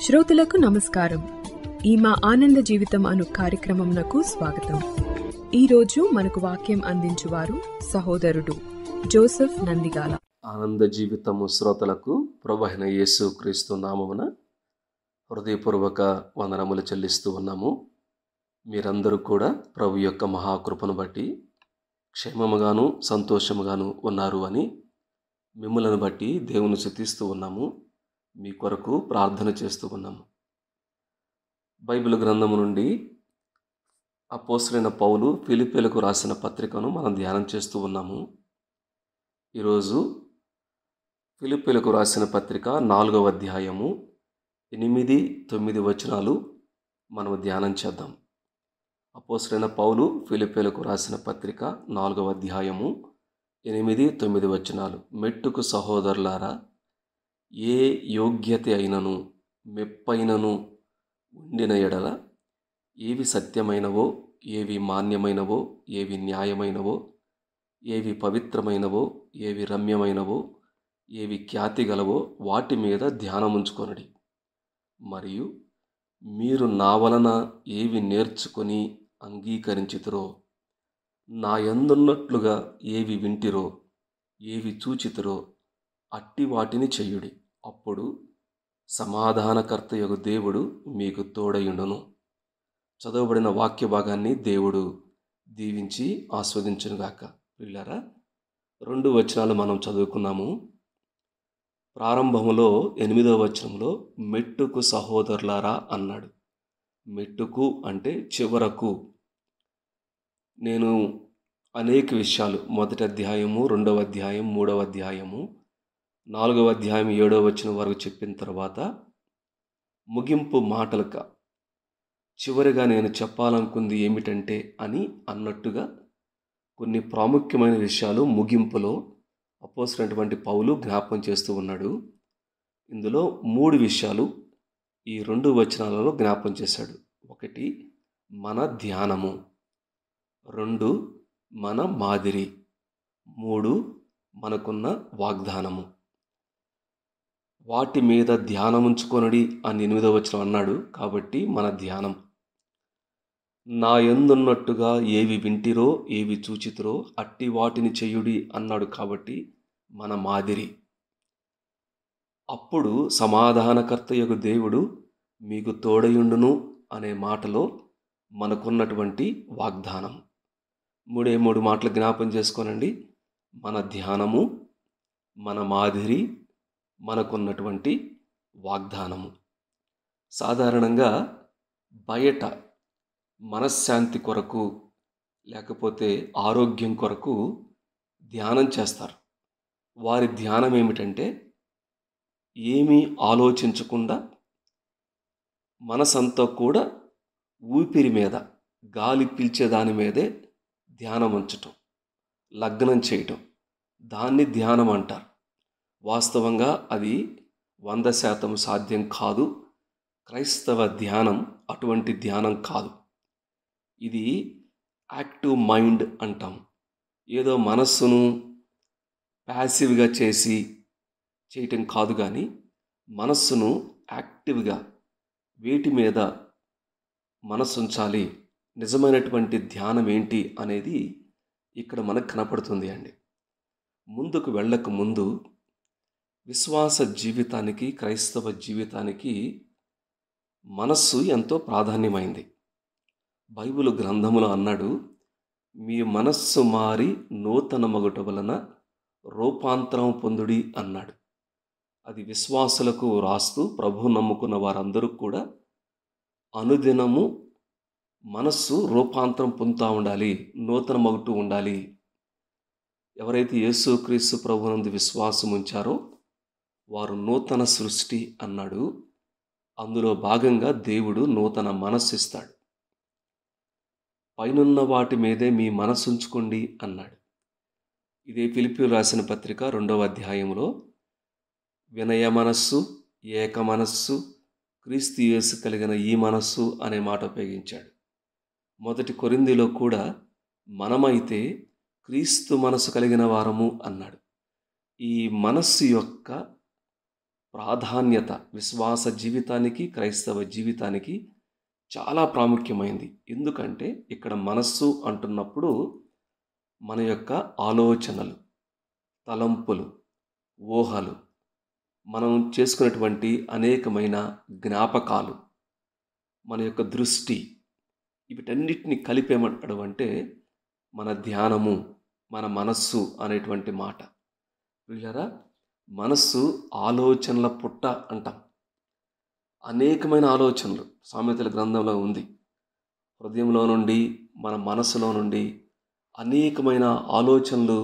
శ్రోతలకు నమస్కారం. ఈ మా ఆనంద జీవితం అను కార్యక్రమంనకు స్వాగతం. ఈరోజు మనకు వాక్యం అందించువారు సహోదరుడు జోసెఫ్ నందిగాల. ఆనంద జీవితము శ్రోతలకు ప్రభువైన యేసు క్రీస్తు నామమున హృదయపూర్వక వందనములు చెల్లిస్తూ ఉన్నాము. మీరందరూ కూడా ప్రభు యొక్క మహాకృపను బట్టి క్షేమముగాను సంతోషముగాను ఉన్నారు అని మిమ్ములను బట్టి దేవుని స్తుతిస్తూ ఉన్నాము. మీ కొరకు ప్రార్థన చేస్తూ ఉన్నాము. బైబిల్ గ్రంథము నుండి అపోస్తలుడైన పౌలు ఫిలిప్పీలకు రాసిన పత్రికను మనం ధ్యానం చేస్తూ ఉన్నాము. ఈరోజు ఫిలిప్పీలకు రాసిన పత్రిక 4వ అధ్యాయము 8-9 వచనాలు మనం ధ్యానం చేద్దాం. అపోస్తలుడైన పౌలు ఫిలిప్పీలకు రాసిన పత్రిక 4వ అధ్యాయము 8-9 వచనాలు. మెట్టుకు సహోదరులారా, ఏ యోగ్యత అయినను మెప్పైనను ఉండిన ఎడల, ఏవి సత్యమైనవో, ఏవి మాన్యమైనవో, ఏవి న్యాయమైనవో, ఏవి పవిత్రమైనవో, ఏవి రమ్యమైనవో, ఏవి ఖ్యాతి గలవో వాటి మీద ధ్యానముంచుకొనుడి. మరియు మీరు నా వలన ఏవి నేర్చుకొని అంగీకరించితిరో, నా యందున్నట్లుగా ఏవి వింటిరో, ఏవి చూచితిరో అట్టి వాటిని చెయ్యుడి. అప్పుడు సమాధానకర్తయగు దేవుడు మీకు తోడయుండును. చదవబడిన వాక్య భాగాన్ని దేవుడు దీవించి ఆస్వాదించునుగాక. ప్రియులారా, 2 వచనాలు మనం చదువుకున్నాము. ప్రారంభంలో 8వ వచనంలో మెట్టుకు సహోదరులారా అన్నాడు. మెట్టుకు అంటే చివరకు. నేను అనేక విషయాలు 1వ అధ్యాయము, 2వ అధ్యాయం, 3వ అధ్యాయము, 4వ అధ్యాయం 7వ వచనం వరకు చెప్పిన తర్వాత ముగింపు మాటలుగా చివరిగా నేను చెప్పాలనుకుంది ఏమిటంటే అని అన్నట్టుగా కొన్ని ప్రాముఖ్యమైన విషయాలు ముగింపులో అపోస్తలుడైనటువంటి పౌలు జ్ఞాపకం చేస్తూ ఉన్నాడు. ఇందులో 3 విషయాలు ఈ 2 వచనాలలో జ్ఞాపకం చేశాడు. 1 మన ధ్యానము, 2 మన మాదిరి, 3 మనకున్న వాగ్దానము. వాటి మీద ధ్యానముంచుకొనుడి అని 8వ వచనం అన్నాడు. కాబట్టి మన ధ్యానం, నా యందున్నట్టుగా ఏవి వింటిరో, ఏవి చూచితిరో అట్టి వాటిని చెయ్యుడి అన్నాడు. కాబట్టి మన మాదిరి. అప్పుడు సమాధానకర్తయగు దేవుడు మీకు తోడయుండును అనే మాటలో మనకున్నటువంటి వాగ్దానం. 3 మాటలు జ్ఞాపం చేసుకోనండి. మన ధ్యానము, మన మాదిరి, మనకున్నటువంటి వాగ్దానము. సాధారణంగా బయట మనశ్శాంతి కొరకు లేకపోతే ఆరోగ్యం కొరకు ధ్యానం చేస్తారు. వారి ధ్యానం ఏమిటంటే ఏమీ ఆలోచించకుండా మనసంతా కూడా ఊపిరి మీద, గాలి పీల్చే దాని మీదే ధ్యానం ఉంచటం, లగ్నం చేయటం, దాన్ని ధ్యానం అంటారు. వాస్తవంగా అది 100% సాధ్యం కాదు. క్రైస్తవ ధ్యానం అటువంటి ధ్యానం కాదు. ఇది యాక్టివ్ మైండ్ అంటాం. ఏదో మనస్సును ప్యాసివ్గా చేయటం కాదు, కానీ మనస్సును యాక్టివ్గా వేటి మీద మనస్సు ఉంచాలి, నిజమైనటువంటి ధ్యానం ఏంటి అనేది ఇక్కడ మనకు కనపడుతుంది అండి. ముందుకు వెళ్ళక ముందు విశ్వాస జీవితానికి, క్రైస్తవ జీవితానికి మనస్సు ఎంతో ప్రాధాన్యమైంది. బైబిల్ గ్రంథములో అన్నాడు, మీ మనస్సు మారి నూతన మగుట వలన రూపాంతరం పొందుడి అన్నాడు. అది విశ్వాసులకు రాస్తూ ప్రభు నమ్ముకున్న వారందరూ కూడా అనుదినము మనస్సు రూపాంతరం పొందుతూ ఉండాలి, నూతన మగుటూ ఉండాలి. ఎవరైతే యేసుక్రీస్తు ప్రభునందు విశ్వాసం ఉంచారో వారు నూతన సృష్టి అన్నాడు. అందులో భాగంగా దేవుడు నూతన మనస్సు ఇస్తాడు. పైనున్న వాటి మీదే మీ మనస్సు ఉంచుకోండి అన్నాడు. ఇదే ఫిలిప్పీయులకు రాసిన పత్రిక 2వ అధ్యాయంలో వినయ మనస్సు, ఏక మనస్సు, క్రీస్తు యేసు కలిగిన ఈ మనస్సు అనే మాట ఉపయోగించాడు. 1 కొరింథీలో కూడా మనమైతే క్రీస్తు మనస్సు కలిగిన వారము అన్నాడు. ఈ మనస్సు యొక్క ప్రాధాన్యత విశ్వాస జీవితానికి, క్రైస్తవ జీవితానికి చాలా ప్రాముఖ్యమైంది. ఎందుకంటే ఇక్కడ మనస్సు అంటున్నప్పుడు మన యొక్క ఆలోచనలు, తలంపులు, ఊహలు, మనం చేసుకున్నటువంటి అనేకమైన జ్ఞాపకాలు, మన యొక్క దృష్టి, వీటన్నిటిని కలిపేమంటాడు అంటే మన ధ్యానము, మన మనస్సు అనేటువంటి మాట. ప్రియులారా, మనస్సు ఆలోచనల పుట్ట అంటాం. అనేకమైన ఆలోచనలు సామెతల గ్రంథంలో ఉంది. హృదయంలో నుండి, మన మనస్సులో నుండి అనేకమైన ఆలోచనలు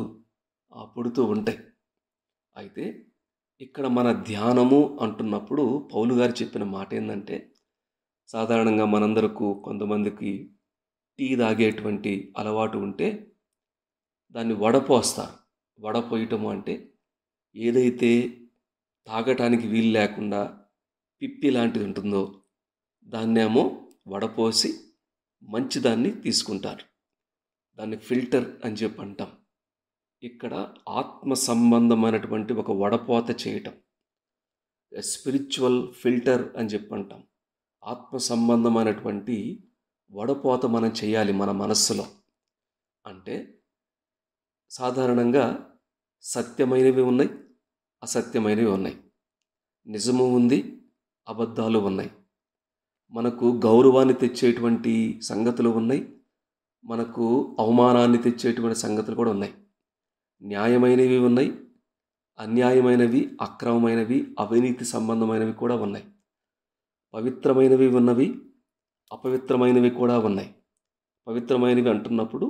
పుడుతూ ఉంటాయి. అయితే ఇక్కడ మన ధ్యానము అంటున్నప్పుడు పౌలు గారు చెప్పిన మాట ఏంటంటే, సాధారణంగా మనందరకు కొంతమందికి టీ తాగేటువంటి అలవాటు ఉంటే దాన్ని వడపోస్తారు. వడపోయటము అంటే ఏదైతే తాగటానికి వీలు లేకుండా పిప్పి లాంటిది ఉంటుందో దాన్నేమో వడపోసి మంచిదాన్ని తీసుకుంటారు. దాన్ని ఫిల్టర్ అని చెప్పి అంటాం. ఇక్కడ ఆత్మ సంబంధమైనటువంటి ఒక వడపోత చేయటం, స్పిరిచువల్ ఫిల్టర్ అని చెప్పి అంటాం. ఆత్మ సంబంధమైనటువంటి వడపోత మనం చేయాలి మన మనస్సులో. అంటే సాధారణంగా సత్యమైనవి ఉన్నాయి, అసత్యమైనవి ఉన్నాయి, నిజము ఉంది, అబద్ధాలు ఉన్నాయి, మనకు గౌరవాన్ని తెచ్చేటువంటి సంగతులు ఉన్నాయి, మనకు అవమానాన్ని తెచ్చేటువంటి సంగతులు కూడా ఉన్నాయి. న్యాయమైనవి ఉన్నాయి, అన్యాయమైనవి, అక్రమమైనవి, అవినీతి సంబంధమైనవి కూడా ఉన్నాయి. పవిత్రమైనవి ఉన్నవి, అపవిత్రమైనవి కూడా ఉన్నాయి. పవిత్రమైనవి అంటున్నప్పుడు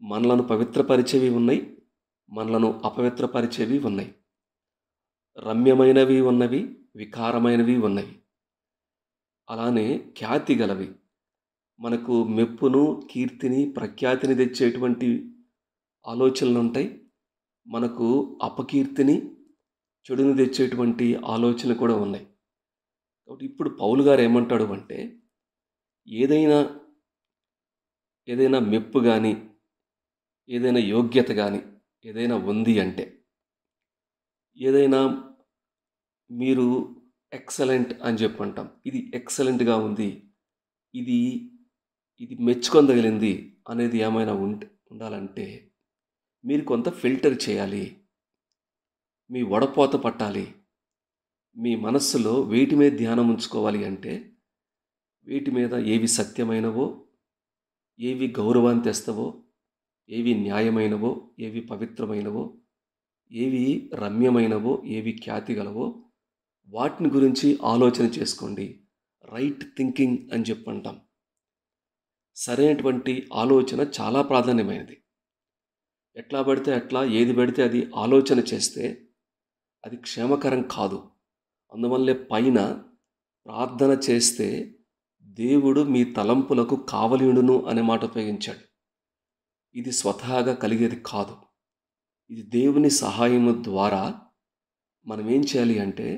మనలను పవిత్రపరిచేవి ఉన్నాయి, మనలను అపవిత్రపరిచేవి ఉన్నాయి. రమ్యమైనవి ఉన్నవి, వికారమైనవి ఉన్నవి. అలానే ఖ్యాతి గలవి, మనకు మెప్పును, కీర్తిని, ప్రఖ్యాతిని తెచ్చేటువంటి ఆలోచనలు ఉంటాయి. మనకు అపకీర్తిని, చెడుని తెచ్చేటువంటి ఆలోచనలు కూడా ఉన్నాయి. కాబట్టి ఇప్పుడు పౌలు గారు ఏమంటాడు అంటే, ఏదైనా మెప్పు కానీ, ఏదైనా యోగ్యత కానీ ఏదైనా ఉంది అంటే, ఏదైనా మీరు ఎక్సలెంట్ అని చెప్పంటాం, ఇది ఎక్సలెంట్గా ఉంది, ఇది మెచ్చుకొనదగిలింది అనేది ఏమైనా ఉండాలంటే మీరు కొంత ఫిల్టర్ చేయాలి. మీ వడపోత పట్టాలి. మీ మనస్సులో వేటి మీద ధ్యానం ఉంచుకోవాలి అంటే, వీటి మీద ఏవి సత్యమైనవో, ఏవి గౌరవాన్ని తెస్తావో, ఏవి న్యాయమైనవో, ఏవి పవిత్రమైనవో, ఏవి రమ్యమైనవో, ఏవి ఖ్యాతి గలవో వాటిని గురించి ఆలోచన చేసుకోండి. రైట్ థింకింగ్ అని చెప్పంటాం. సరైనటువంటి ఆలోచన చాలా ప్రాధాన్యమైనది. ఎట్లా పడితే అట్లా, ఏది పడితే అది ఆలోచన చేస్తే అది క్షేమకరం కాదు. అందువల్లే పైన ప్రార్థన చేస్తే దేవుడు మీ తలంపులకు కావలియుడును అనే మాట ఉపయోగించాడు. ఇది స్వతహాగా కలిగేది కాదు. ఇది దేవుని సహాయము ద్వారా మనం ఏం చేయాలి అంటే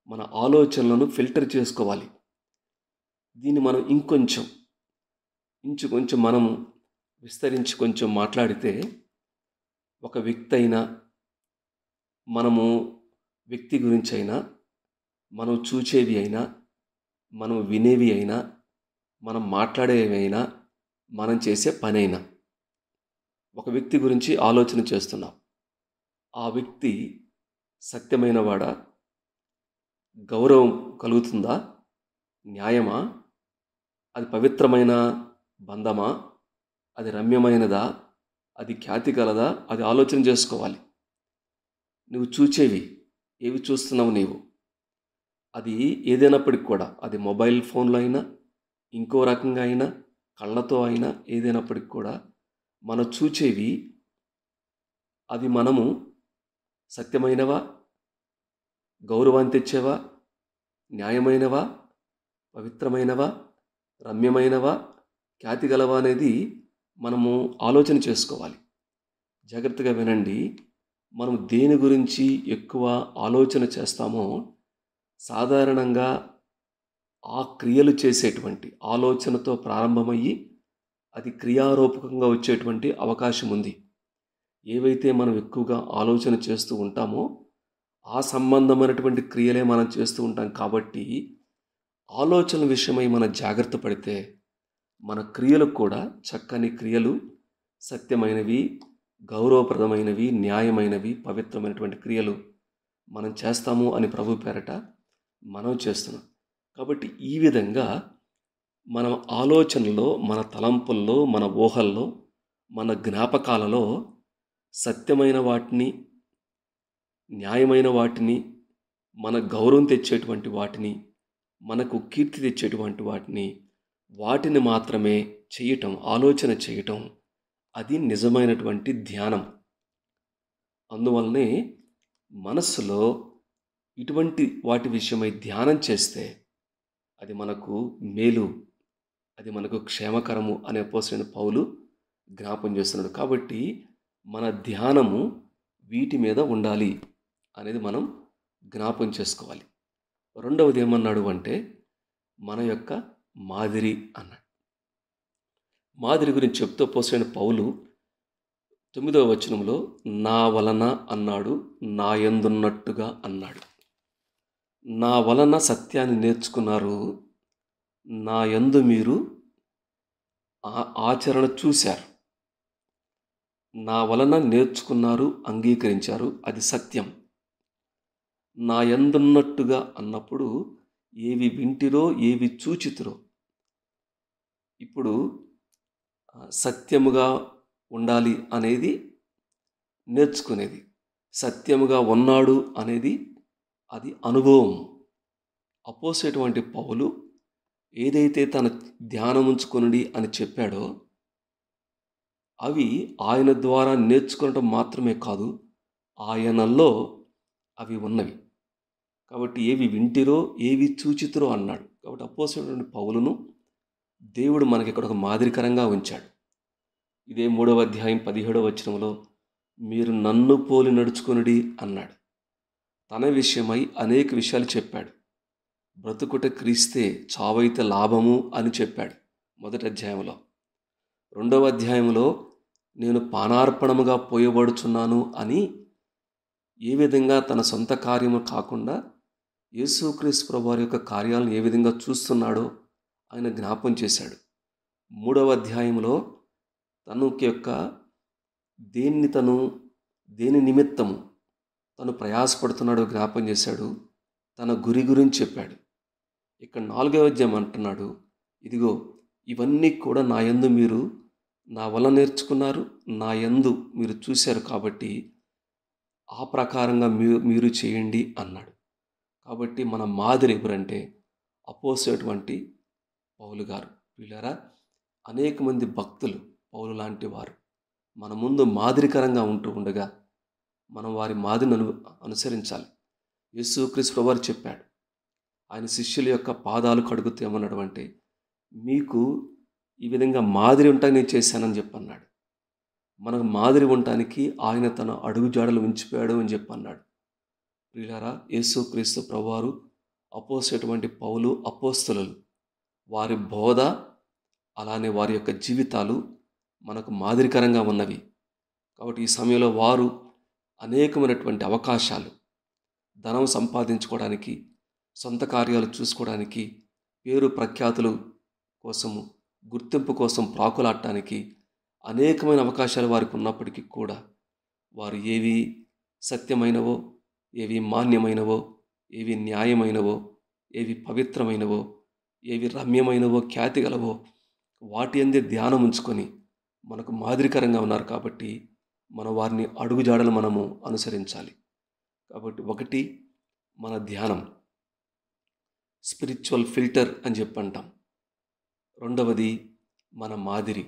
మన ఆలోచనలను ఫిల్టర్ చేసుకోవాలి. దీన్ని మనం ఇంకొంచెం మనము విస్తరించి కొంచెం మాట్లాడితే, ఒక వ్యక్తి అయినా, మనము వ్యక్తి గురించి అయినా, మనం చూచేవి అయినా, మనం వినేవి అయినా, మనం మాట్లాడేవి అయినా, మనం చేసే పని అయినా, ఒక వ్యక్తి గురించి ఆలోచన చేస్తున్నాం. ఆ వ్యక్తి సత్యమైన వాడా, గౌరవం కలుగుతుందా, న్యాయమా, అది పవిత్రమైన బంధమా, అది రమ్యమైనదా, అది ఖ్యాతి కలదా, అది ఆలోచన చేసుకోవాలి. నువ్వు చూచేవి ఏవి చూస్తున్నావు, నీవు అది ఏదైనప్పటికి కూడా, అది మొబైల్ ఫోన్లో అయినా, ఇంకో రకంగా అయినా, కళ్ళతో అయినా, ఏదైనప్పటికి కూడా మనం చూచేవి అవి మనము సత్యమైనవా, గౌరవాన్ని తెచ్చేవా, న్యాయమైనవా, పవిత్రమైనవా, రమ్యమైనవా, ఖ్యాతి గలవా అనేది మనము ఆలోచన చేసుకోవాలి. జాగ్రత్తగా వినండి. మనం దేని గురించి ఎక్కువ ఆలోచన చేస్తామో సాధారణంగా ఆ క్రియలు చేసేటువంటి ఆలోచనతో ప్రారంభమయ్యి అది క్రియారూపకంగా వచ్చేటువంటి అవకాశం ఉంది. ఏవైతే మనం ఎక్కువగా ఆలోచన చేస్తూ ఉంటామో ఆ సంబంధమైనటువంటి క్రియలే మనం చేస్తూ ఉంటాం కాబట్టి ఆలోచనల విషయమై మనం జాగ్రత్త పడితే మన క్రియలు కూడా చక్కని క్రియలు, సత్యమైనవి, గౌరవప్రదమైనవి, న్యాయమైనవి, పవిత్రమైనటువంటి క్రియలు మనం చేస్తాము అని ప్రభు పేరట మనం చేస్తున్నాం. కాబట్టి ఈ విధంగా మన ఆలోచనలో, మన తలంపుల్లో, మన ఊహల్లో, మన జ్ఞాపకాలలో సత్యమైన వాటిని, న్యాయమైన వాటిని, మన గౌరవం తెచ్చేటువంటి వాటిని, మనకు కీర్తి తెచ్చేటువంటి వాటిని మాత్రమే చేయటం, ఆలోచన చేయటం, అది నిజమైనటువంటి ధ్యానం. అందువల్లనే మనస్సులో ఇటువంటి వాటి విషయమై ధ్యానం చేస్తే అది మనకు మేలు, అది మనకు క్షేమకరము అనే అపోస్తలుడైన పౌలు జ్ఞాపం చేస్తున్నాడు. కాబట్టి మన ధ్యానము వీటి మీద ఉండాలి అనేది మనం జ్ఞాపం చేసుకోవాలి. రెండవది ఏమన్నాడు అంటే మన యొక్క మాదిరి అన్నాడు. మాదిరి గురించి చెప్తూ అపోస్తలుడైన పౌలు 9వ వచనంలో నా వలన అన్నాడు, నా యందున్నట్టుగా అన్నాడు. నా వలన సత్యాన్ని నేర్చుకున్నారు, నా యందు మీరు ఆచరణ చూశారు. నా వలన నేర్చుకున్నారు, అంగీకరించారు, అది సత్యం. నా యందున్నట్టుగా అన్నప్పుడు ఏవి వింటిరో, ఏవి చూచితిరో. ఇప్పుడు సత్యముగా ఉండాలి అనేది నేర్చుకునేది, సత్యముగా ఉన్నాడు అనేది అది అనుభవం. అపోస్తలుడైనటువంటి పౌలు ఏదైతే తన ధ్యానముంచుకొనుడి అని చెప్పాడో అవి ఆయన ద్వారా నేర్చుకోవటం మాత్రమే కాదు, ఆయనలో అవి ఉన్నవి. కాబట్టి ఏవి వింటిరో, ఏవి చూచితిరో అన్నాడు. కాబట్టి అపోస్తలుడైన పౌలును దేవుడు మనకి ఇక్కడ ఒక మాదిరికరంగా ఉంచాడు. ఇదే 3వ అధ్యాయం 17వ వచనంలో మీరు నన్ను పోలి నడుచుకొనుడి అన్నాడు. తన విషయమై అనేక విషయాలు చెప్పాడు. బ్రతుకుట క్రీస్తే, చావైతే లాభము అని చెప్పాడు 1వ అధ్యాయంలో. 2వ అధ్యాయంలో నేను పానార్పణముగా పోయబడుచున్నాను అని ఏ విధంగా తన సొంత కార్యము కాకుండా యేసుక్రీస్తు ప్రభువారి యొక్క కార్యాలను ఏ విధంగా చూస్తున్నాడో ఆయన జ్ఞాపం చేశాడు. 3వ అధ్యాయంలో తనకి యొక్క దేని నిమిత్తము తను ప్రయాసపడుతున్నాడో జ్ఞాపం చేశాడు. తన గురి గురించి చెప్పాడు. ఇక్కడ 4వ అధ్యాయం అంటున్నాడు, ఇదిగో ఇవన్నీ కూడా నా యందు మీరు నా వల్ల నేర్చుకున్నారు, నా యందు మీరు చూశారు, కాబట్టి ఆ ప్రకారంగా మీరు చేయండి అన్నాడు. కాబట్టి మన మాదిరి ఎవరంటే అపోస్తలుడైనటువంటి పౌలు గారు. వీళ్ళారా, అనేక మంది భక్తులు పౌలు లాంటి వారు మన ముందు మాదిరికరంగా ఉంటూ ఉండగా మనం వారి మాదిరిని అనుసరించాలి. యేసుక్రీస్తు ప్రభువారు చెప్పాడు, ఆయన శిష్యుల యొక్క పాదాలు కడుగుతూ ఏమన్నాడు అంటే మీకు ఈ విధంగా మాదిరి ఉంటానికి నేను చేశానని చెప్పన్నాడు. మనకు మాదిరి ఉండటానికి ఆయన తన అడుగు జాడలు ఉంచిపోయాడు అని చెప్పన్నాడు. ప్రియులారా, యేసుక్రీస్తు ప్రభువారు, అపోస్తలుడైనటువంటి పౌలు, అపోస్తలులు వారి బోధ అలానే వారి యొక్క జీవితాలు మనకు మాదిరికరంగా ఉన్నవి. కాబట్టి ఈ సమయంలో వారు అనేకమైనటువంటి అవకాశాలు, ధనం సంపాదించుకోవడానికి, సొంత కార్యాలు చూసుకోవడానికి, పేరు ప్రఖ్యాతులు కోసము, గుర్తింపు కోసం ప్రాకులాడటానికి అనేకమైన అవకాశాలు వారికి ఉన్నప్పటికీ కూడా వారు ఏవి సత్యమైనవో, ఏవి మాన్యమైనవో, ఏవి న్యాయమైనవో, ఏవి పవిత్రమైనవో, ఏవి రమ్యమైనవో, ఖ్యాతి గలవో వాటి అందే ధ్యానం ఉంచుకొని మనకు మాదిరికరంగా ఉన్నారు. కాబట్టి మన వారిని అడుగుజాడలు మనము అనుసరించాలి. కాబట్టి ఒకటి మన ధ్యానం, స్పిరిచువల్ ఫిల్టర్ అని చెప్పంటాం. రెండవది మన మాదిరి.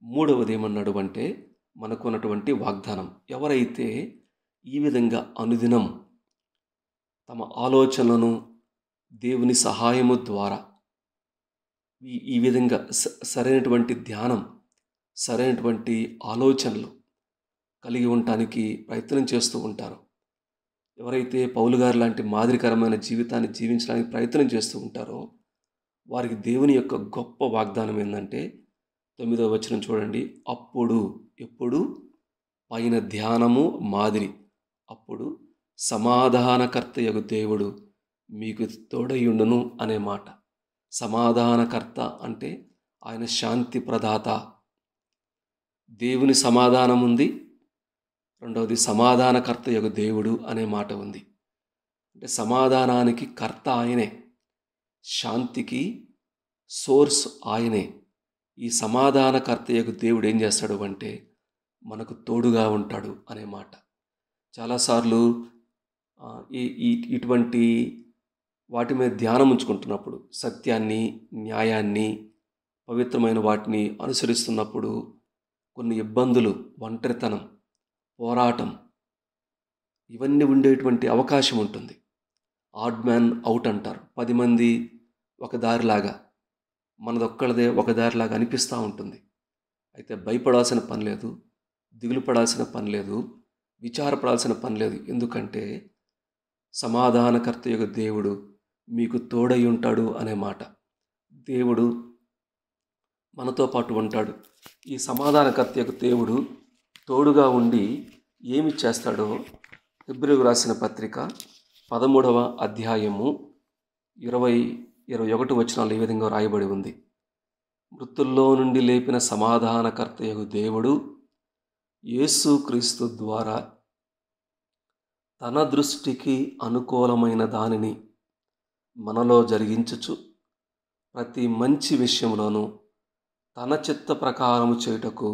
మూడవది ఏమన్నాడు అంటే మనకు ఉన్నటువంటి వాగ్దానం. ఎవరైతే ఈ విధంగా అనుదినం తమ ఆలోచనలను దేవుని సహాయము ద్వారా ఈ విధంగా సరైనటువంటి ధ్యానం, సరైనటువంటి ఆలోచనలు కలిగి ఉండటానికి ప్రయత్నం చేస్తూ ఉంటారో, ఎవరైతే పౌలు గారు లాంటి మాదిరికరమైన జీవితాన్ని జీవించడానికి ప్రయత్నం చేస్తూ ఉంటారో వారికి దేవుని యొక్క గొప్ప వాగ్దానం ఏంటంటే 9వ వచనం చూడండి. అప్పుడు, ఎప్పుడు పైన ధ్యానము మాదిరి, అప్పుడు సమాధానకర్తయగు దేవుడు మీకు తోడయుండును అనే మాట. సమాధానకర్త అంటే ఆయన శాంతి ప్రదాత. దేవుని సమాధానం ఉంది, రెండవది సమాధానకర్తయగు దేవుడు అనే మాట ఉంది. అంటే సమాధానానికి కర్త ఆయనే, శాంతికి సోర్స్ ఆయనే. ఈ సమాధానకర్తయగు దేవుడు ఏం చేస్తాడు అంటే మనకు తోడుగా ఉంటాడు అనే మాట. చాలాసార్లు ఇటువంటి వాటి మీద ధ్యానం ఉంచుకుంటున్నప్పుడు, సత్యాన్ని, న్యాయాన్ని, పవిత్రమైన వాటిని అనుసరిస్తున్నప్పుడు కొన్ని ఇబ్బందులు, ఒంటరితనం, పోరాటం ఇవన్నీ ఉండేటువంటి అవకాశం ఉంటుంది. ఆడ్ మ్యాన్ అవుట్ అంటారు. 10 మంది ఒక దారిలాగా, మనదొక్కళ్ళదే ఒక దారిలాగా అనిపిస్తూ ఉంటుంది. అయితే భయపడాల్సిన పని లేదు, దిగులు పడాల్సిన పని లేదు, విచారపడాల్సిన పని లేదు. ఎందుకంటే సమాధానకర్త యొక్క దేవుడు మీకు తోడై ఉంటాడు అనే మాట. దేవుడు మనతో పాటు ఉంటాడు. ఈ సమాధానకర్త యొక్క దేవుడు తోడుగా ఉండి ఏమి చేస్తాడో హెబ్రీయులకు రాసిన పత్రిక 13వ అధ్యాయము 20-21 వచనాలు ఈ విధంగా రాయబడి ఉంది. మృతుల్లో నుండి లేపిన సమాధానకర్త యొక్క దేవుడు యేసుక్రీస్తు ద్వారా తన దృష్టికి అనుకూలమైన దానిని మనలో జరిగించుచు ప్రతి మంచి విషయంలోనూ తన చిత్త ప్రకారము చేయుటకు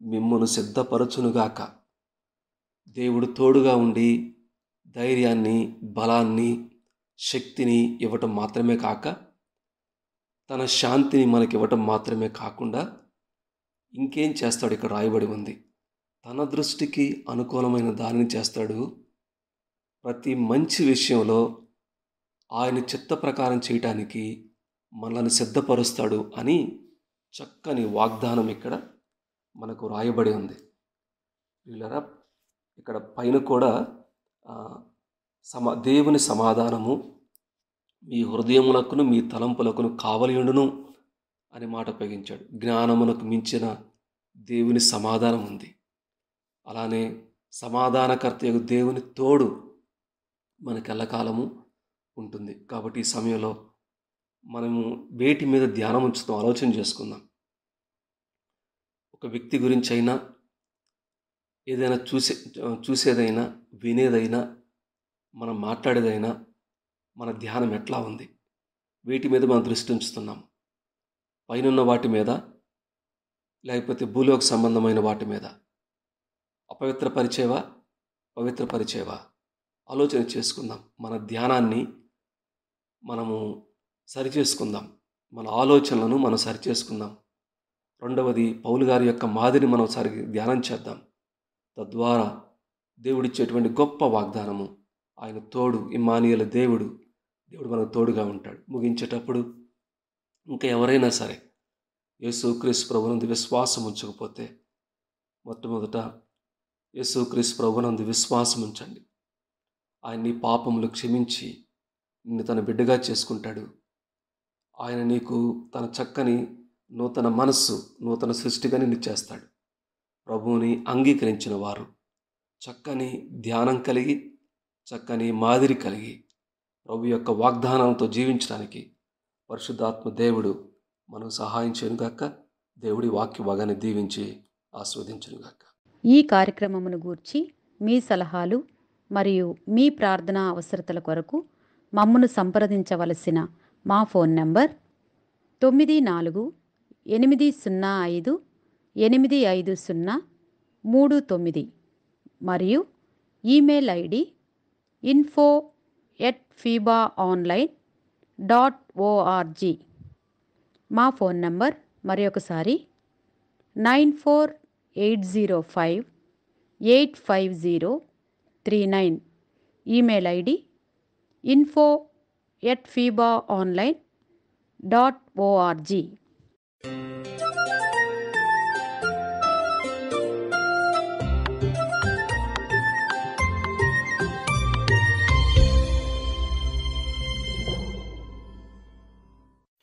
మిమ్మును సిద్ధపరచునుగాక. దేవుడు తోడుగా ఉండి ధైర్యాన్ని, బలాన్ని, శక్తిని ఇవ్వటం మాత్రమే కాక, తన శాంతిని మనకి ఇవ్వటం మాత్రమే కాకుండా ఇంకేం చేస్తాడు ఇక్కడ రాయబడి ఉంది. తన దృష్టికి అనుకూలమైన దానిని చేస్తాడు. ప్రతి మంచి విషయంలో ఆయన చిత్త ప్రకారం చేయటానికి మనల్ని సిద్ధపరుస్తాడు అని చక్కని వాగ్దానం ఇక్కడ మనకు రాయబడి ఉంది. వీళ్ళరా ఇక్కడ పైన కూడా దేవుని సమాధానము మీ హృదయములకును మీ తలంపులకును కావలియుండును అనే మాట ఉపయోగించాడు. జ్ఞానమునకు మించిన దేవుని సమాధానం ఉంది. అలానే సమాధానకర్త యొక్క దేవుని తోడు మనకి ఎల్లకాలము ఉంటుంది. కాబట్టి ఈ సమయంలో మనము వేటి మీద ధ్యానం ఉంచుతాం, ఆలోచన చేసుకుందాం. ఒక వ్యక్తి గురించి అయినా, ఏదైనా చూసేదైనా, వినేదైనా, మనం మాట్లాడేదైనా మన ధ్యానం ఎట్లా ఉంది? వేటి మీద మనం దృష్టి ఉంచుతున్నాం? పైనున్న వాటి మీద, లేకపోతే భూలోక సంబంధమైన వాటి మీద? అపవిత్రపరిచేవా, పవిత్రపరిచేవా? ఆలోచన చేసుకుందాం. మన ధ్యానాన్ని మనము సరిచేసుకుందాం. మన ఆలోచనలను మనం సరిచేసుకుందాం. రెండవది, పౌలు గారి యొక్క మాదిరిని మనం ధ్యానం చేద్దాం. తద్వారా దేవుడిచ్చేటువంటి గొప్ప వాగ్దానము, ఆయన తోడు, ఇమ్మానుయేలు దేవుడు మనకు తోడుగా ఉంటాడు. ముగించేటప్పుడు ఇంకా ఎవరైనా సరే యేసుక్రీస్తు ప్రభువునందు విశ్వాసం ఉంచకపోతే, మొట్టమొదట యేసుక్రీస్తు ప్రభువునందు విశ్వాసం ఉంచండి. ఆయన నీ పాపములు క్షమించి నిన్ను తన బిడ్డగా చేసుకుంటాడు. ఆయన నీకు తన చక్కని నూతన మనస్సు, నూతన సృష్టిగా నిన్ను చేస్తాడు. ప్రభువుని అంగీకరించిన వారు చక్కని ధ్యానం కలిగి, చక్కని మాదిరి కలిగి, ప్రభు యొక్క వాగ్దానంతో జీవించడానికి పరిశుద్ధాత్మ దేవుడు మనకు సహాయం చేయనుగాక. దేవుడి వాక్య భాగాన్ని దీవించి ఆస్వాదించునుగాక. ఈ కార్యక్రమమును గూర్చి మీ సలహాలు మరియు మీ ప్రార్థనా అవసరతల కొరకు మమ్మను సంప్రదించవలసిన మా ఫోన్ నంబర్ 9480585039 మరియు ఈమెయిల్ ఐడి info@fibaonline.org. మా ఫోన్ నంబర్ మరొకసారి 9480585039. Email ID info@fibaonline.org.